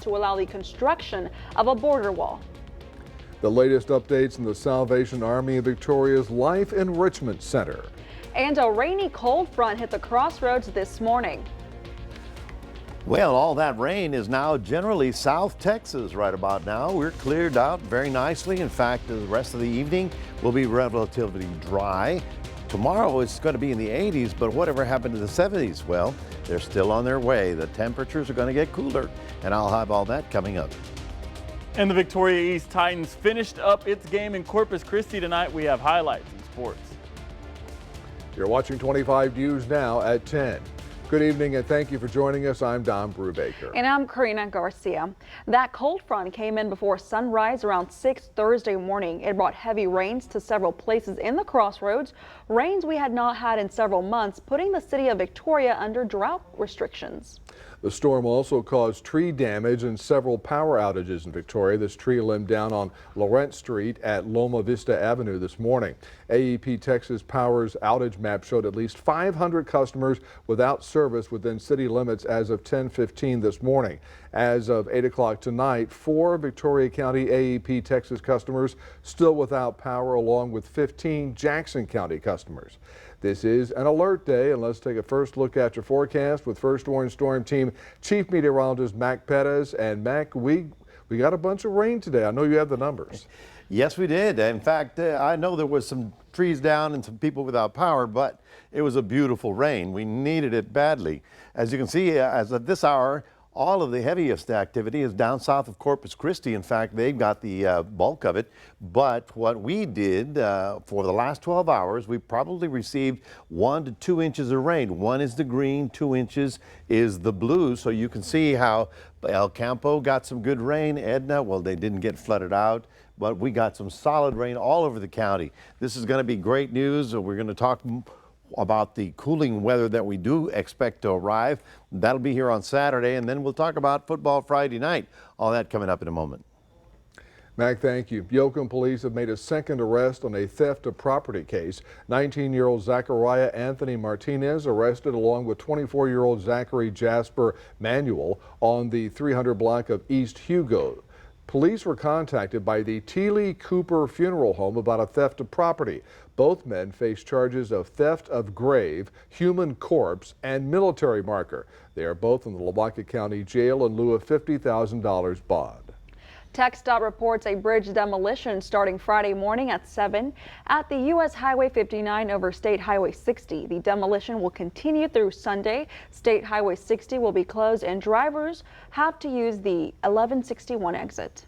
to allow the construction of a border wall. The latest updates in the Salvation Army of Victoria's Life Enrichment Center. And a rainy cold front hit the crossroads this morning. Well, all that rain is now generally South Texas right about now. We're cleared out very nicely. In fact, the rest of the evening will be relatively dry. Tomorrow it's going to be in the 80s, but whatever happened to the 70s? Well, they're still on their way. The temperatures are going to get cooler, and I'll have all that coming up. And the Victoria East Titans finished up its game in Corpus Christi tonight. We have highlights in sports. You're watching 25 News now at 10. Good evening and thank you for joining us. I'm Don Brubaker. And I'm Karina Garcia. That cold front came in before sunrise around 6 Thursday morning. It brought heavy rains to several places in the crossroads, rains we had not had in several months, putting the city of Victoria under drought restrictions. The storm also caused tree damage and several power outages in Victoria. This tree limbed down on Lawrence Street at Loma Vista Avenue this morning. AEP Texas Power's outage map showed at least 500 customers without service within city limits as of 10:15 this morning. As of 8 o'clock tonight, 4 Victoria County AEP Texas customers still without power, along with 15 Jackson County customers. This is an alert day, and let's take a first look at your forecast with First Orange Storm Team Chief Meteorologist Mac Perez. And Mac, we got a bunch of rain today. I know you have the numbers. Yes, we did. In fact, I know there was some trees down and some people without power, but it was a beautiful rain. We needed it badly. As you can see, as of this hour, all of the heaviest activity is down south of Corpus Christi. In fact, they've got the bulk of it. But what we did for the last 12 hours, we probably received 1 to 2 inches of rain. 1 is the green, 2 inches is the blue. So you can see how El Campo got some good rain. Edna, well, they didn't get flooded out, but we got some solid rain all over the county. This is going to be great news. We're going to talk about the cooling weather that we do expect to arrive. That'll be here on Saturday, and then we'll talk about football Friday night. All that coming up in a moment. Mac, thank you. Yoakum police have made a second arrest on a theft of property case. 19-year-old Zachariah Anthony Martinez arrested along with 24-year-old Zachary Jasper Manuel on the 300 block of East Hugo. Police were contacted by the Teely Cooper Funeral Home about a theft of property. Both men face charges of theft of grave, human corpse, and military marker. They are both in the Lavaca County Jail in lieu of $50,000 bond. TxDOT reports a bridge demolition starting Friday morning at 7 at the U.S. Highway 59 over State Highway 60. The demolition will continue through Sunday. State Highway 60 will be closed and drivers have to use the 1161 exit.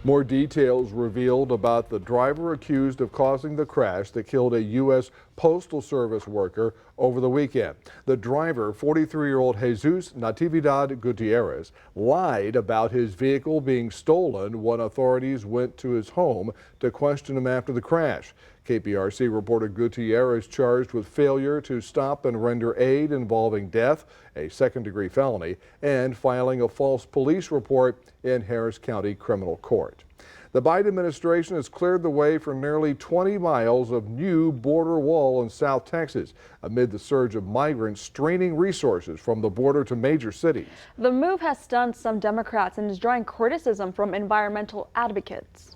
More details revealed about the driver accused of causing the crash that killed a U.S. Postal Service worker over the weekend. The driver, 43-year-old Jesus Natividad Gutierrez, lied about his vehicle being stolen when authorities went to his home to question him after the crash. KPRC reported Gutierrez charged with failure to stop and render aid involving death, a second-degree felony, and filing a false police report in Harris County Criminal Court. The Biden administration has cleared the way for nearly 20 miles of new border wall in South Texas amid the surge of migrants straining resources from the border to major cities. The move has stunned some Democrats and is drawing criticism from environmental advocates.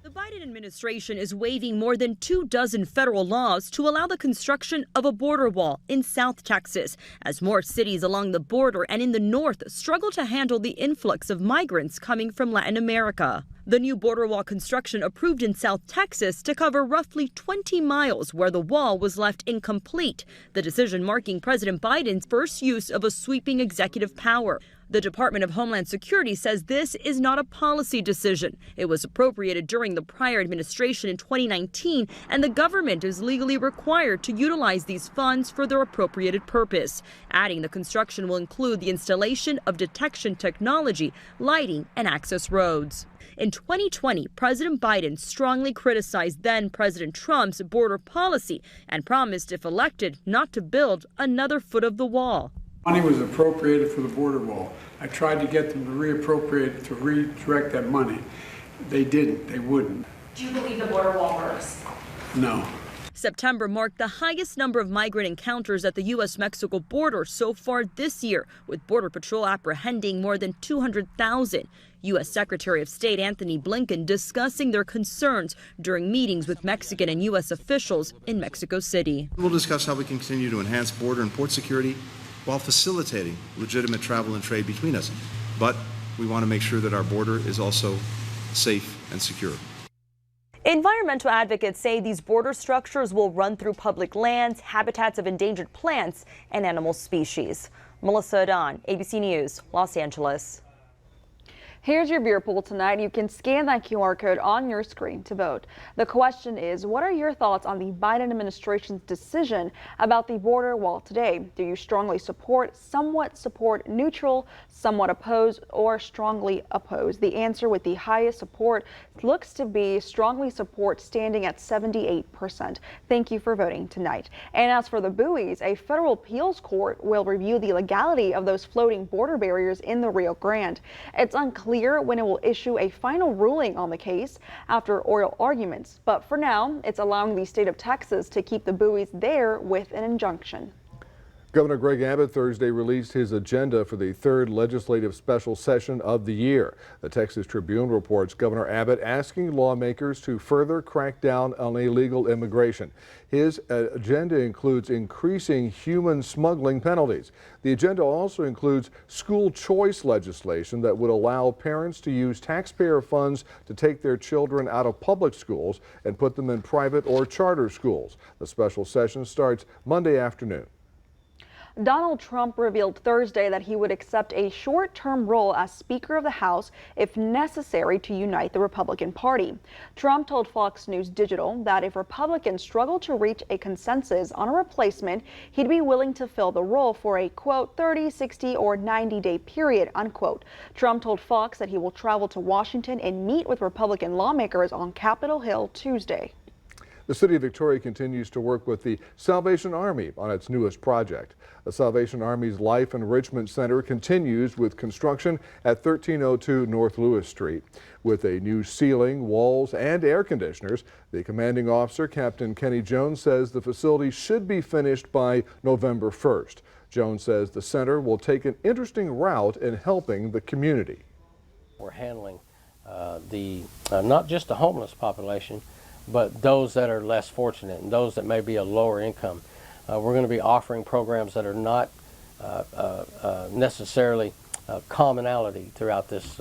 The Biden administration is waiving more than 24 federal laws to allow the construction of a border wall in South Texas, as more cities along the border and in the north struggle to handle the influx of migrants coming from Latin America. The new border wall construction approved in South Texas to cover roughly 20 miles where the wall was left incomplete, the decision marking President Biden's first use of a sweeping executive power. The Department of Homeland Security says this is not a policy decision. It was appropriated during the prior administration in 2019, and the government is legally required to utilize these funds for their appropriated purpose. Adding the construction will include the installation of detection technology, lighting, and access roads. In 2020, President Biden strongly criticized then-President Trump's border policy and promised, if elected, not to build another foot of the wall. Money was appropriated for the border wall. I tried to get them to reappropriate, to redirect that money. They didn't. They wouldn't. Do you believe the border wall works? No. September marked the highest number of migrant encounters at the U.S.-Mexico border so far this year, with Border Patrol apprehending more than 200,000. U.S. Secretary of State Antony Blinken discussing their concerns during meetings with Mexican and U.S. officials in Mexico City. We'll discuss how we can continue to enhance border and port security while facilitating legitimate travel and trade between us. But we want to make sure that our border is also safe and secure. Environmental advocates say these border structures will run through public lands, habitats of endangered plants and animal species. Melissa Adon, ABC News, Los Angeles. Here's your beer pool tonight. You can scan that QR code on your screen to vote. The question is, what are your thoughts on the Biden administration's decision about the border wall today? Do you strongly support, somewhat support, neutral, somewhat oppose, or strongly oppose? The answer with the highest support looks to be strongly support, standing at 78%. Thank you for voting tonight. And as for the buoys, a federal appeals court will review the legality of those floating border barriers in the Rio Grande. It's unclear when it will issue a final ruling on the case after oral arguments. But for now, it's allowing the state of Texas to keep the buoys there with an injunction. Governor Greg Abbott Thursday released his agenda for the third legislative special session of the year. The Texas Tribune reports Governor Abbott asking lawmakers to further crack down on illegal immigration. His agenda includes increasing human smuggling penalties. The agenda also includes school choice legislation that would allow parents to use taxpayer funds to take their children out of public schools and put them in private or charter schools. The special session starts Monday afternoon. Donald Trump revealed Thursday that he would accept a short-term role as Speaker of the House if necessary to unite the Republican Party. Trump told Fox News Digital that if Republicans struggle to reach a consensus on a replacement, he'd be willing to fill the role for a, quote, 30, 60, or 90-day period, unquote. Trump told Fox that he will travel to Washington and meet with Republican lawmakers on Capitol Hill Tuesday. The city of Victoria continues to work with the Salvation Army on its newest project. The Salvation Army's Life Enrichment Center continues with construction at 1302 North Lewis Street. With a new ceiling, walls, and air conditioners, the commanding officer, Captain Kenny Jones, says the facility should be finished by November 1st. Jones says the center will take an interesting route in helping the community. We're handling not just the homeless population, but those that are less fortunate and those that may be a lower income. We're going to be offering programs that are not necessarily commonality throughout this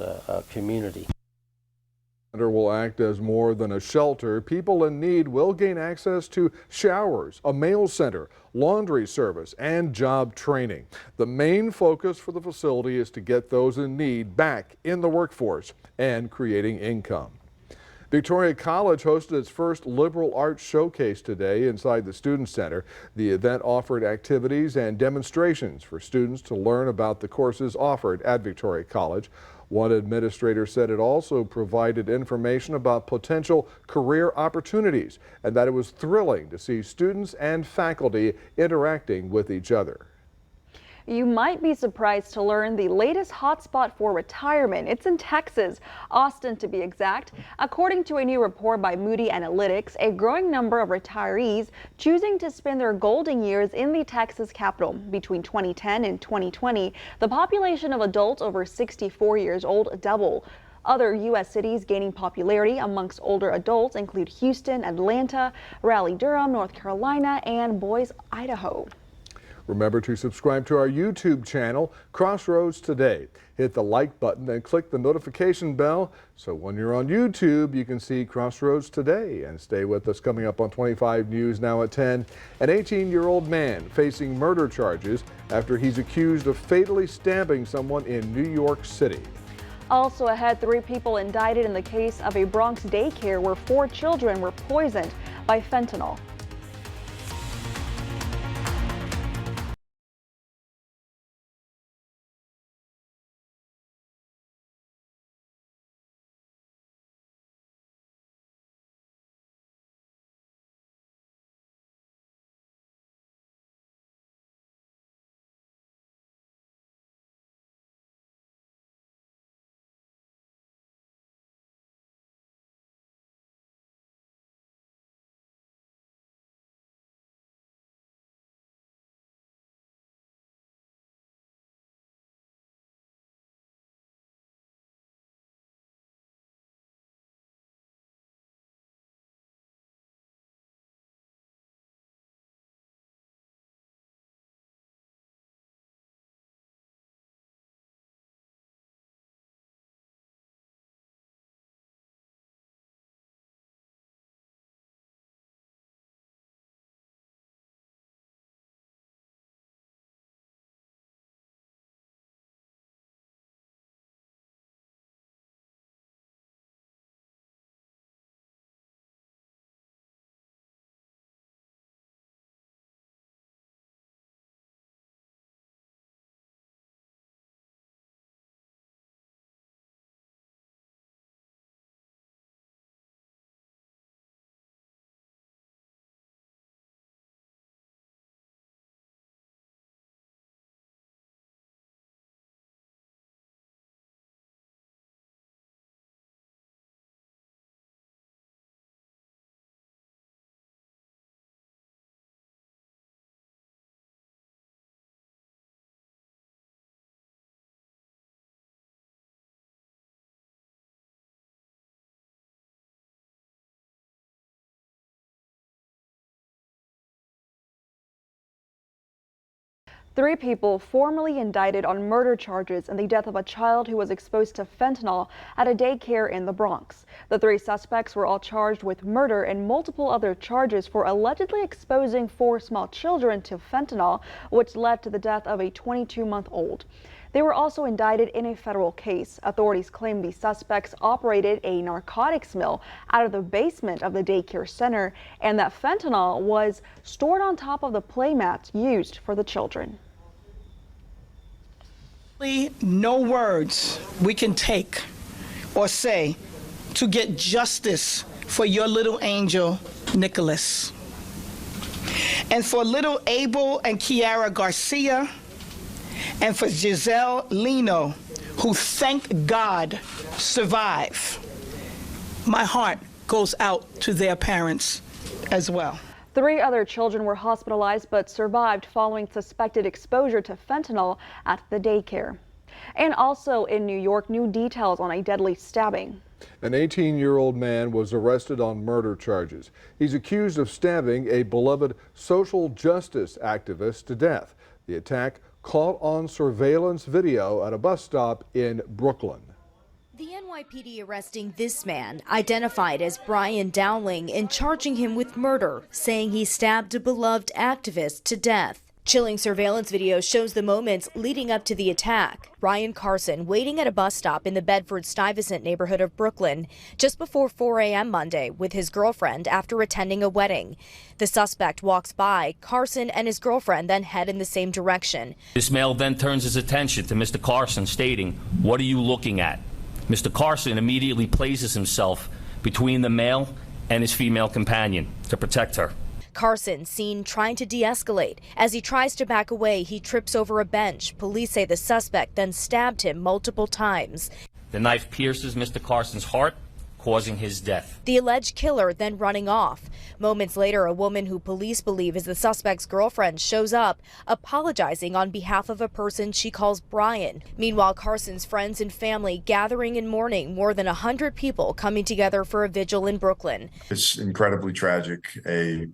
community. The center will act as more than a shelter. People in need will gain access to showers, a mail center, laundry service, and job training. The main focus for the facility is to get those in need back in the workforce and creating income. Victoria College hosted its first liberal arts showcase today inside the Student Center. The event offered activities and demonstrations for students to learn about the courses offered at Victoria College. One administrator said it also provided information about potential career opportunities and that it was thrilling to see students and faculty interacting with each other. You might be surprised to learn the latest hotspot for retirement. It's in Texas, Austin to be exact. According to a new report by Moody Analytics, a growing number of retirees choosing to spend their golden years in the Texas capital. Between 2010 and 2020, the population of adults over 64 years old doubled. Other U.S. cities gaining popularity amongst older adults include Houston, Atlanta, Raleigh-Durham, North Carolina, and Boise, Idaho. Remember to subscribe to our YouTube channel, Crossroads Today. Hit the like button and click the notification bell so when you're on YouTube, you can see Crossroads Today. And stay with us. Coming up on 25 News now at 10. An 18-year-old man facing murder charges after he's accused of fatally stabbing someone in New York City. Also ahead, 3 people indicted in the case of a Bronx daycare where 4 children were poisoned by fentanyl. 3 people formally indicted on murder charges in the death of a child who was exposed to fentanyl at a daycare in the Bronx. The 3 suspects were all charged with murder and multiple other charges for allegedly exposing 4 small children to fentanyl, which led to the death of a 22-month-old. They were also indicted in a federal case. Authorities claim the suspects operated a narcotics mill out of the basement of the daycare center and that fentanyl was stored on top of the playmats used for the children. No words we can take or say to get justice for your little angel, Nicholas. And for little Abel and Kiara Garcia, and for Giselle Lino, who thank God survive. My heart goes out to their parents as well. 3 other children were hospitalized but survived following suspected exposure to fentanyl at the daycare. And also in New York, new details on a deadly stabbing. An 18-year-old man was arrested on murder charges. He's accused of stabbing a beloved social justice activist to death. The attack caught on surveillance video at a bus stop in Brooklyn. The NYPD arresting this man, identified as Brian Dowling, and charging him with murder, saying he stabbed a beloved activist to death. Chilling surveillance video shows the moments leading up to the attack. Ryan Carson waiting at a bus stop in the Bedford-Stuyvesant neighborhood of Brooklyn just before 4 a.m. Monday with his girlfriend after attending a wedding. The suspect walks by. Carson and his girlfriend then head in the same direction. This male then turns his attention to Mr. Carson, stating, "What are you looking at?" Mr. Carson immediately places himself between the male and his female companion to protect her. Carson seen trying to de-escalate. As he tries to back away, he trips over a bench. Police say the suspect then stabbed him multiple times. The knife pierces Mr. Carson's heart, causing his death. The alleged killer then running off. Moments later, a woman who police believe is the suspect's girlfriend shows up, apologizing on behalf of a person she calls Brian. Meanwhile, Carson's friends and family gathering in mourning, more than 100 people coming together for a vigil in Brooklyn. It's incredibly tragic. A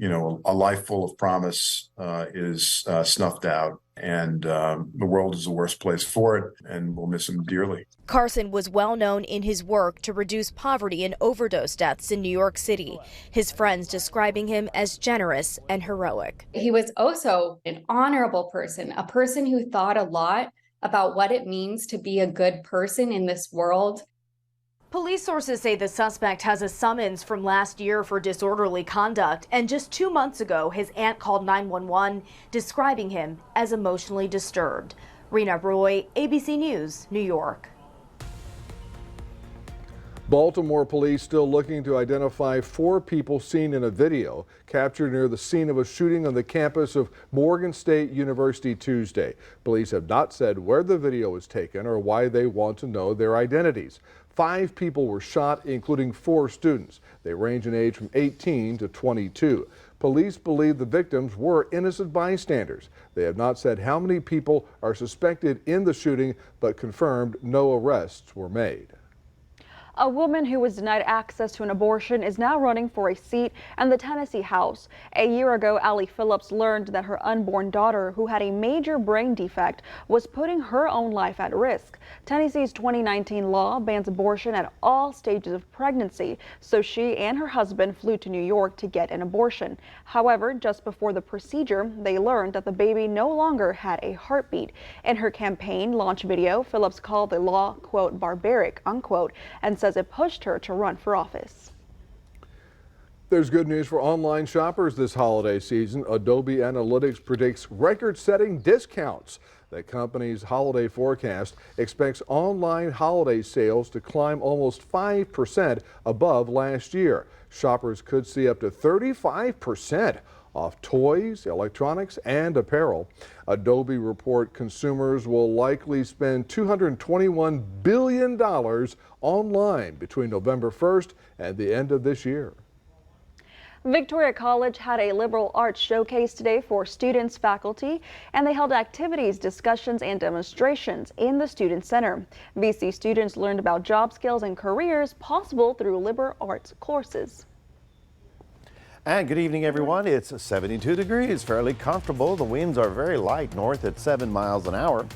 life full of promise is snuffed out. And the world is the worst place for it, and we'll miss him dearly. Carson was well known in his work to reduce poverty and overdose deaths in New York City. His friends describing him as generous and heroic. He was also an honorable person, a person who thought a lot about what it means to be a good person in this world. Police sources say the suspect has a summons from last year for disorderly conduct, and just 2 months ago, his aunt called 911, describing him as emotionally disturbed. Rena Roy, ABC News, New York. Baltimore police still looking to identify 4 people seen in a video captured near the scene of a shooting on the campus of Morgan State University Tuesday. Police have not said where the video was taken or why they want to know their identities. 5 people were shot, including 4 students. They range in age from 18 to 22. Police believe the victims were innocent bystanders. They have not said how many people are suspected in the shooting, but confirmed no arrests were made. A woman who was denied access to an abortion is now running for a seat in the Tennessee House. A year ago, Allie Phillips learned that her unborn daughter, who had a major brain defect, was putting her own life at risk. Tennessee's 2019 law bans abortion at all stages of pregnancy, so she and her husband flew to New York to get an abortion. However, just before the procedure, they learned that the baby no longer had a heartbeat. In her campaign launch video, Phillips called the law, quote, barbaric, unquote, and says it pushed her to run for office. There's good news for online shoppers this holiday season. Adobe Analytics predicts record-setting discounts. The company's holiday forecast expects online holiday sales to climb almost 5% above last year. Shoppers could see up to 35% off toys, electronics, and apparel. Adobe report consumers will likely spend $221 billion online between November 1st and the end of this year. Victoria College had a liberal arts showcase today for students, faculty, and they held activities, discussions, and demonstrations in the Student Center. VC students learned about job skills and careers possible through liberal arts courses. And good evening, everyone. It's 72 degrees, fairly comfortable. The winds are very light north at 7 miles an hour.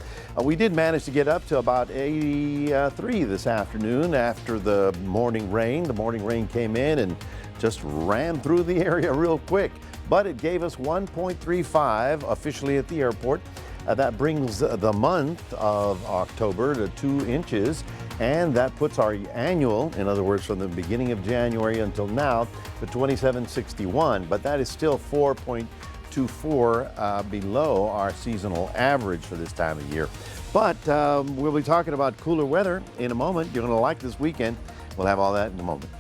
We did manage to get up to about 83 this afternoon after the morning rain. The morning rain came in and just ran through the area real quick, but it gave us 1.35 officially at the airport. That brings the month of October to 2 inches. And that puts our annual, in other words, from the beginning of January until now, to 2761. But that is still 4.24 below our seasonal average for this time of year. But we'll be talking about cooler weather in a moment. You're going to like this weekend. We'll have all that in a moment.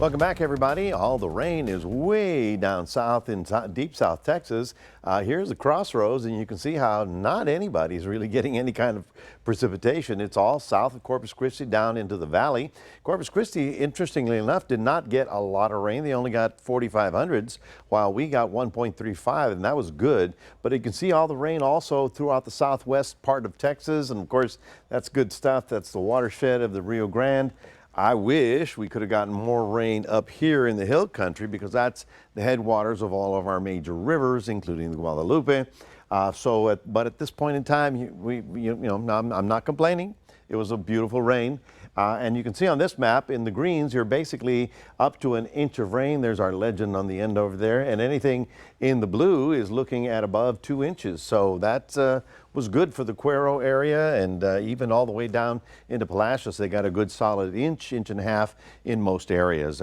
Welcome back, everybody. All the rain is way down south in deep South Texas. Here's the crossroads, and you can see how not anybody's really getting any kind of precipitation. It's all south of Corpus Christi down into the valley. Corpus Christi, interestingly enough, did not get a lot of rain. They only got 4,500s, while we got 1.35, and that was good. But you can see all the rain also throughout the southwest part of Texas, and of course, that's good stuff. That's the watershed of the Rio Grande. I wish we could have gotten more rain up here in the hill country, because that's the headwaters of all of our major rivers, including the Guadalupe. But at this point in time, I'm not complaining. It was a beautiful rain. And you can see on this map in the greens, you're basically up to an inch of rain. There's our legend on the end over there. And anything in the blue is looking at above 2 inches. So that was good for the Cuero area, and even all the way down into Palacios, they got a good solid inch and a half in most areas.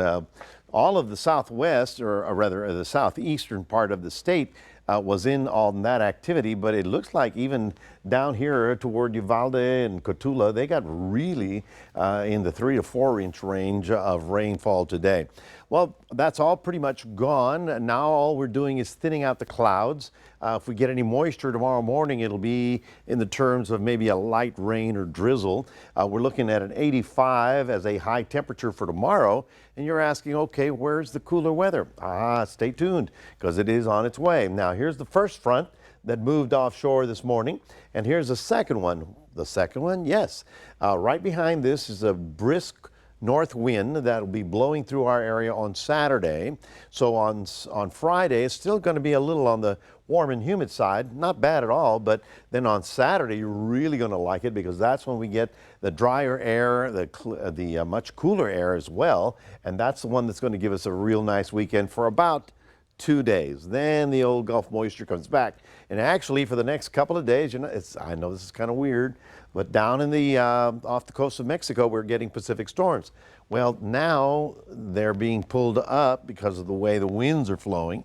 All of the southwest, or rather the southeastern part of the state, was in on that activity, but it looks like even down here toward Uvalde and Cotulla, they got really in the 3 to 4 inch range of rainfall today. Well, that's all pretty much gone. Now all we're doing is thinning out the clouds. If we get any moisture tomorrow morning, it'll be in the terms of maybe a light rain or drizzle. We're looking at an 85 as a high temperature for tomorrow. And you're asking, okay, where's the cooler weather? Stay tuned, because it is on its way. Now, here's the first front that moved offshore this morning. And here's the second one. The second one, yes. Right behind this is a brisk north wind that'll be blowing through our area on Saturday. So on Friday, it's still going to be a little on the warm and humid side, not bad at all, but then on Saturday, you're really going to like it, because that's when we get the drier air, the much cooler air as well, and that's the one that's going to give us a real nice weekend for about 2 days. Then the old Gulf moisture comes back. And actually, for the next couple of days, I know this is kind of weird, but down in the off the coast of Mexico, we're getting Pacific storms. Well, now they're being pulled up because of the way the winds are flowing.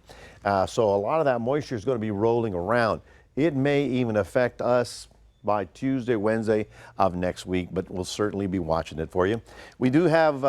So a lot of that moisture is going to be rolling around. It may even affect us by Tuesday, Wednesday of next week, but we'll certainly be watching it for you. We do have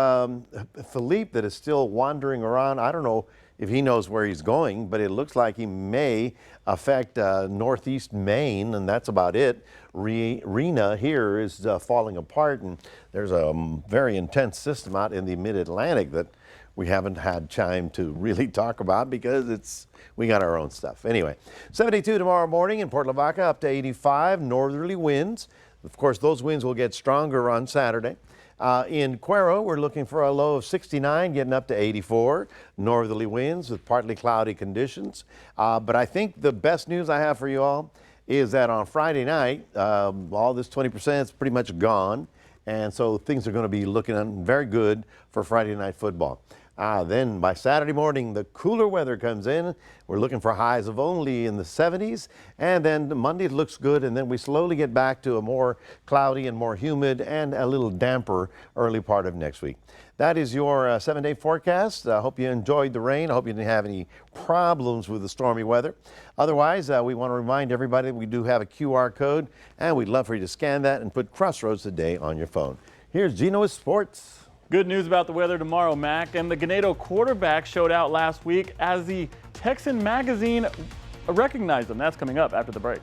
Philippe that is still wandering around. I don't know if he knows where he's going, but it looks like he may affect northeast Maine, and that's about it. Rena here is falling apart, and there's a very intense system out in the mid-Atlantic that we haven't had time to really talk about because we got our own stuff. Anyway, 72 tomorrow morning in Port Lavaca, up to 85, northerly winds. Of course, those winds will get stronger on Saturday. In Cuero, we're looking for a low of 69, getting up to 84. Northerly winds with partly cloudy conditions. But I think the best news I have for you all is that on Friday night, all this 20% is pretty much gone. And so things are going to be looking very good for Friday night football. Then by Saturday morning, the cooler weather comes in. We're looking for highs of only in the 70s. And then Monday it looks good. And then we slowly get back to a more cloudy and more humid and a little damper early part of next week. That is your 7-day forecast. I hope you enjoyed the rain. I hope you didn't have any problems with the stormy weather. Otherwise, we want to remind everybody that we do have a QR code, and we'd love for you to scan that and put Crossroads Today on your phone. Here's Gino with sports. Good news about the weather tomorrow, Mac. And the Ganado quarterback showed out last week as the Texan magazine recognized him. That's coming up after the break.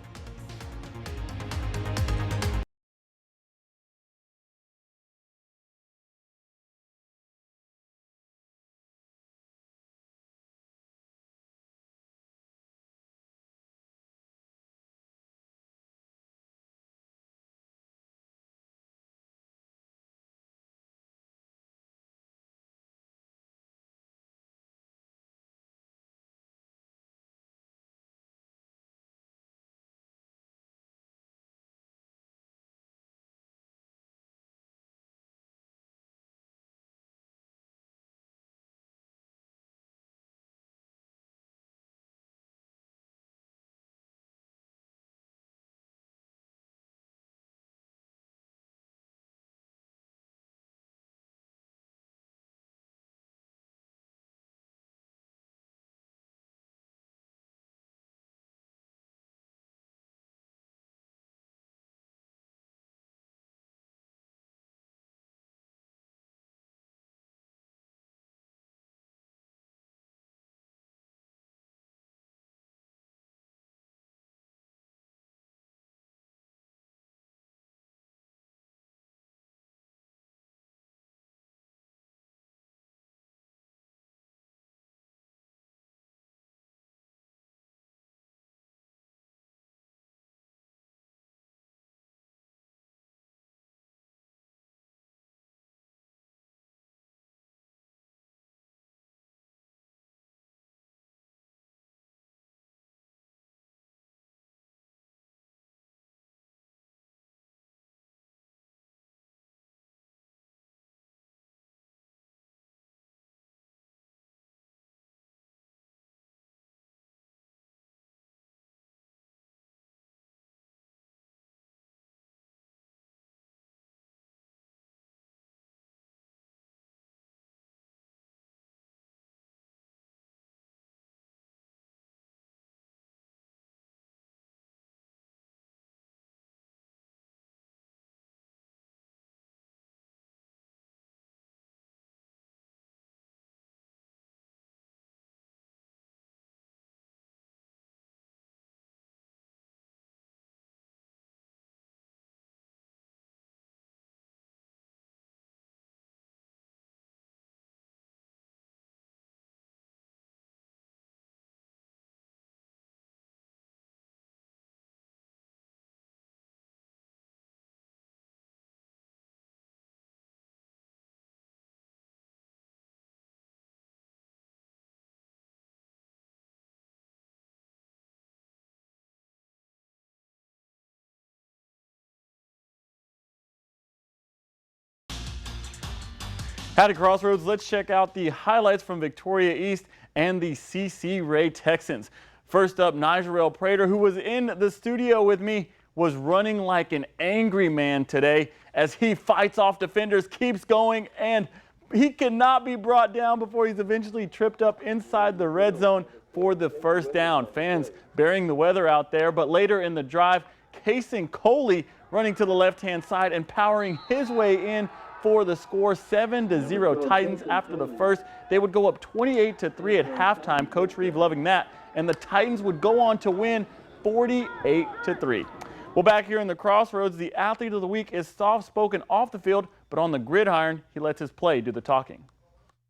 At a Crossroads, let's check out the highlights from Victoria East and the CC Ray Texans. First up, Nigerel Prater, who was in the studio with me, was running like an angry man today as he fights off defenders, keeps going, and he cannot be brought down before he's eventually tripped up inside the red zone for the first down. Fans bearing the weather out there, but later in the drive, Kason Coley running to the left-hand side and powering his way in for the score. 7-0 Titans after the first. They would go up 28-3 at halftime. Coach Reeve loving that. And the Titans would go on to win 48-3. Well, back here in the Crossroads, the athlete of the week is soft-spoken off the field, but on the gridiron, he lets his play do the talking.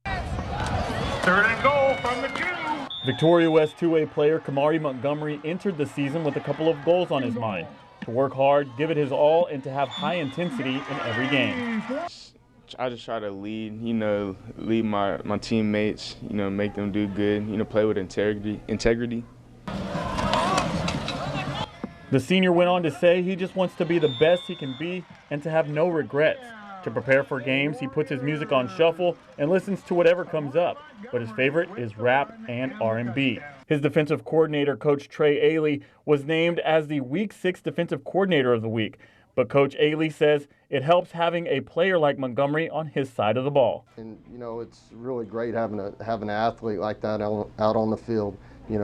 3rd and goal from the 2. Victoria West two-way player Kamari Montgomery entered the season with a couple of goals on his mind. To work hard, give it his all, and to have high intensity in every game. I just try to lead, lead my teammates, make them do good, play with integrity. The senior went on to say he just wants to be the best he can be and to have no regrets. To prepare for games, he puts his music on shuffle and listens to whatever comes up, but his favorite is rap and R&B. His defensive coordinator, Coach Trey Ailey, was named as the Week 6 Defensive Coordinator of the Week. But Coach Ailey says it helps having a player like Montgomery on his side of the ball. And, it's really great having an athlete like that out on the field. He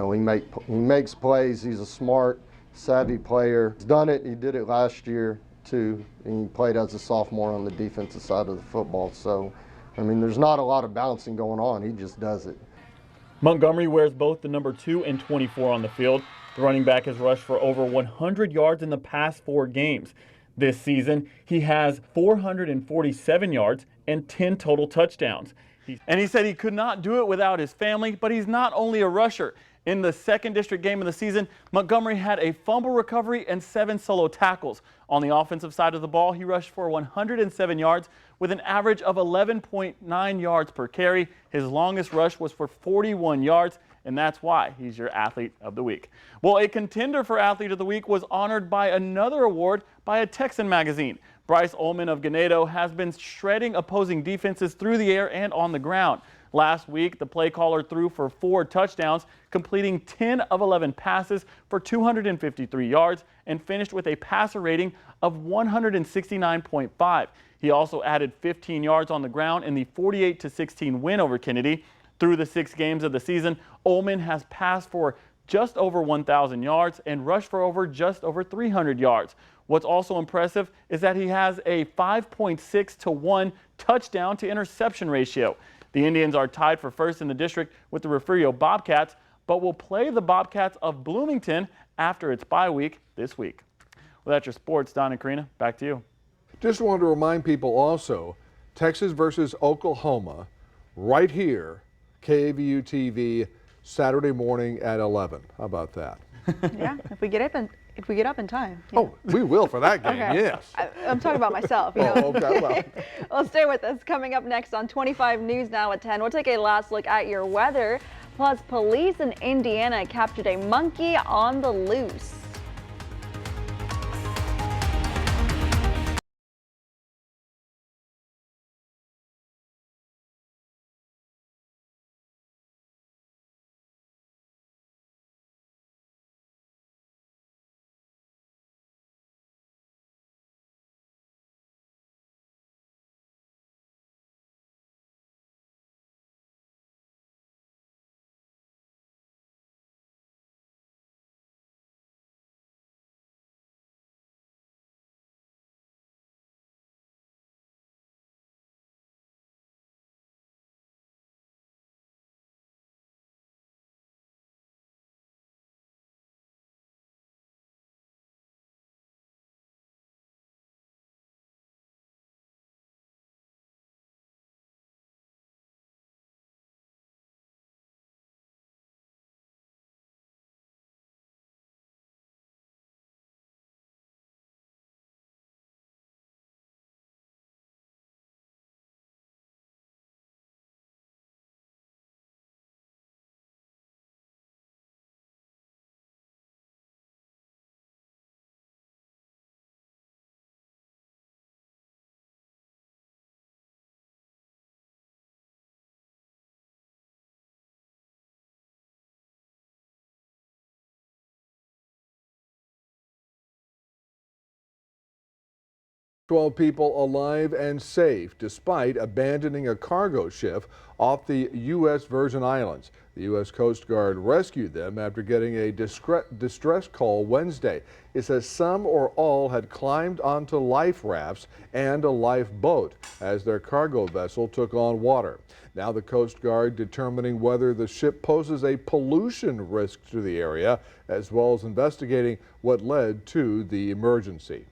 makes plays. He's a smart, savvy player. He's done it. He did it last year, too. And he played as a sophomore on the defensive side of the football. So, there's not a lot of bouncing going on. He just does it. Montgomery wears both the number 2 and 24 on the field. The running back has rushed for over 100 yards in the past 4 games. This season, he has 447 yards and 10 total touchdowns. And he said he could not do it without his family, but he's not only a rusher. In the 2nd district game of the season, Montgomery had a fumble recovery and 7 solo tackles. On the offensive side of the ball, he rushed for 107 yards with an average of 11.9 yards per carry. His longest rush was for 41 yards, and that's why he's your Athlete of the Week. Well, a contender for Athlete of the Week was honored by another award by a Texan magazine. Bryce Ullman of Ganado has been shredding opposing defenses through the air and on the ground. Last week, the play caller threw for 4 touchdowns, completing 10 of 11 passes for 253 yards and finished with a passer rating of 169.5. He also added 15 yards on the ground in the 48-16 win over Kennedy. Through the 6 games of the season, Ullman has passed for just over 1,000 yards and rushed for just over 300 yards. What's also impressive is that he has a 5.6-to-1 touchdown to interception ratio. The Indians are tied for first in the district with the Refugio Bobcats, but will play the Bobcats of Bloomington after its bye week this week. Well, that's your sports. Don and Karina, back to you. Just wanted to remind people also, Texas versus Oklahoma, right here, KVU TV, Saturday morning at 11. How about that? Yeah, if we get up in time. Yeah. Oh, we will for that game, okay. Yes. I'm talking about myself. You know? Oh, okay, well. Well, stay with us. Coming up next on 25 News Now at 10, we'll take a last look at your weather. Plus, police in Indiana captured a monkey on the loose. 12 people alive and safe despite abandoning a cargo ship off the U.S. Virgin Islands. The U.S. Coast Guard rescued them after getting a distress call Wednesday. It says some or all had climbed onto life rafts and a lifeboat as their cargo vessel took on water. Now the Coast Guard determining whether the ship poses a pollution risk to the area, as well as investigating what led to the emergency.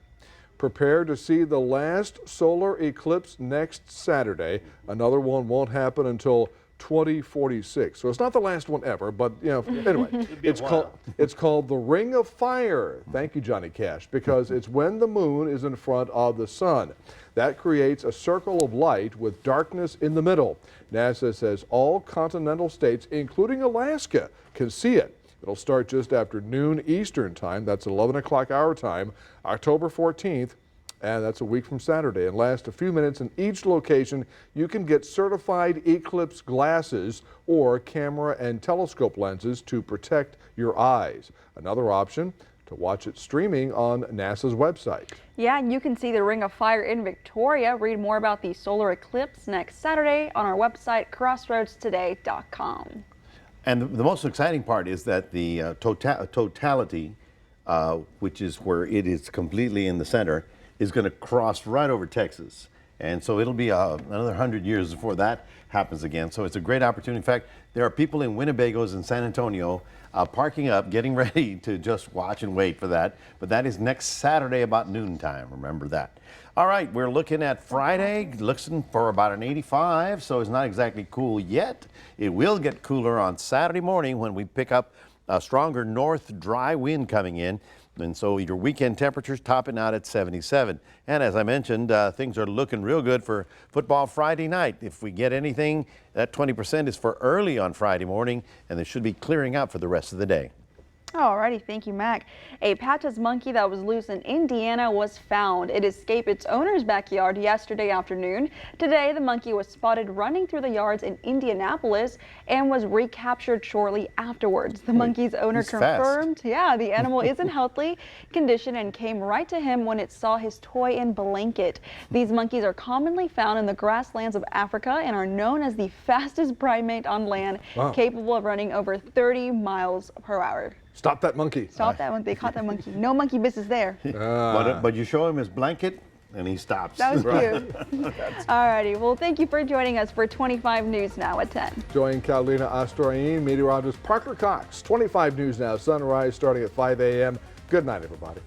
Prepare to see the last solar eclipse next Saturday. Another one won't happen until 2046. So it's not the last one ever, but anyway, it's called the Ring of Fire. Thank you, Johnny Cash, because it's when the moon is in front of the sun. That creates a circle of light with darkness in the middle. NASA says all continental states, including Alaska, can see it. It'll start just after noon Eastern time. That's 11 o'clock our time, October 14th. And that's a week from Saturday, and last a few minutes in each location. You can get certified eclipse glasses or camera and telescope lenses to protect your eyes. Another option, to watch it streaming on NASA's website. Yeah, and you can see the Ring of Fire in Victoria. Read more about the solar eclipse next Saturday on our website, crossroadstoday.com. And the most exciting part is that the totality, which is where it is completely in the center, is going to cross right over Texas. And so it'll be another 100 years before that happens again. So it's a great opportunity. In fact, there are people in Winnebagos and San Antonio parking up, getting ready to just watch and wait for that. But that is next Saturday about noontime. Remember that. All right, we're looking at Friday, looking for about an 85, so it's not exactly cool yet. It will get cooler on Saturday morning when we pick up a stronger north dry wind coming in. And so your weekend temperatures topping out at 77. And as I mentioned, things are looking real good for football Friday night. If we get anything, that 20% is for early on Friday morning, and they should be clearing out for the rest of the day. Alrighty, thank you, Mac. A Patches monkey that was loose in Indiana was found. It escaped its owner's backyard yesterday afternoon. Today, the monkey was spotted running through the yards in Indianapolis and was recaptured shortly afterwards. The monkey's owner confirmed, the animal is in healthy condition and came right to him when it saw his toy and blanket. These monkeys are commonly found in the grasslands of Africa and are known as the fastest primate on land, capable of running over 30 miles per hour. Stop that monkey. Stop that one. They caught that monkey. No monkey business there. But you show him his blanket and he stops. That was cute. Alrighty. Well, thank you for joining us for 25 News Now at 10. Join Carolina Astroin, meteorologist Parker Cox. 25 News Now, sunrise starting at 5 a.m. Good night, everybody.